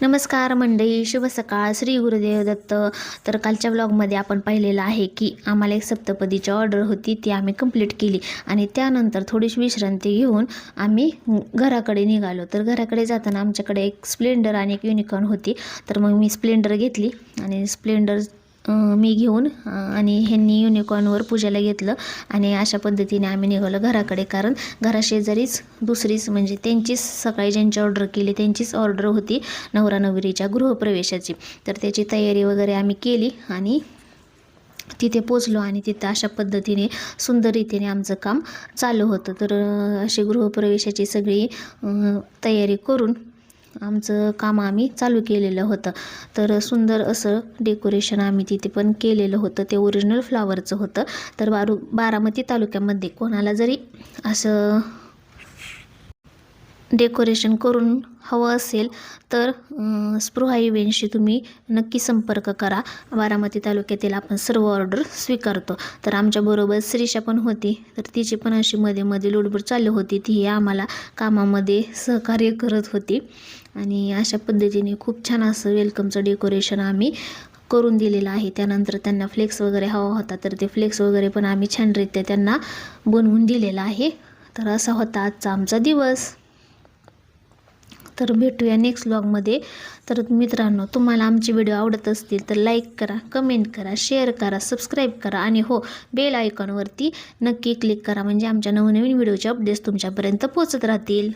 नमस्कार मंडळी, शुभ सकाळ. श्री गुरुदेव दत्त. तर कालच्या ब्लॉगमध्ये आपण पाहिलेलं आहे की आम्हाला एक सप्तपदीची ऑर्डर होती, ती आम्ही कंप्लीट केली आणि त्यानंतर थोडीशी विश्रांती घेऊन आम्ही घराकडे निघालो. तर घराकडे जाताना आमच्याकडे एक स्प्लेंडर आणि एक युनिकॉर्न होती. तर मग मी स्प्लेंडर घेतली आणि स्प्लेंडर मी घेऊन आणि ह्यांनी युनिकॉर्नवर पूजेला घेतलं आणि अशा पद्धतीने आम्ही निघालो घराकडे. कारण घराशेजारीच दुसरीच म्हणजे त्यांचीच सकाळी ज्यांची ऑर्डर केली त्यांचीच ऑर्डर होती नवरा नवरीच्या गृहप्रवेशाची. तर त्याची तयारी वगैरे आम्ही केली आणि तिथे पोचलो आणि तिथं अशा पद्धतीने सुंदर रीतीने आमचं काम चालू होतं. तर अशी गृहप्रवेशाची सगळी तयारी करून आमचं काम आम्ही चालू केलेलं होतं. तर सुंदर असं डेकोरेशन आम्ही तिथे पण केलेलं होतं. ते ओरिजिनल फ्लावरचं होतं. तर बारामती तालुक्यामध्ये कोणाला जरी असं डेकोरेशन करून हवं असेल तर स्पृहा इव्हेंट्सशी तुम्ही नक्की संपर्क करा. बारामती तालुक्यातील आपण सर्व ऑर्डर स्वीकारतो. तर आमच्याबरोबर श्रीषा पण होती. तर तिची पण अशी मध्ये मध्ये लुडबुड चालू होती. ती आम्हाला कामामध्ये सहकार्य करत होती आणि अशा पद्धतीने खूप छान असं वेलकमचं डेकोरेशन आम्ही करून दिलेलं आहे. त्यानंतर त्यांना फ्लेक्स वगैरे हवा होता, तर ते फ्लेक्स वगैरे पण आम्ही छानरित्या त्यांना बनवून दिलेला आहे. तर असा होता आजचा आमचा दिवस. तर भेटूया नेक्स्ट व्लॉगमध्ये. तर मित्रांनो, तुम्हाला आमचे व्हिडिओ आवडत असतील तर लाईक करा, कमेंट करा, शेअर करा, सबस्क्राईब करा आणि हो, बेल आयकॉनवरती नक्की क्लिक करा म्हणजे आमच्या नवनवीन व्हिडिओचे अपडेट्स तुमच्यापर्यंत पोहोचत राहतील.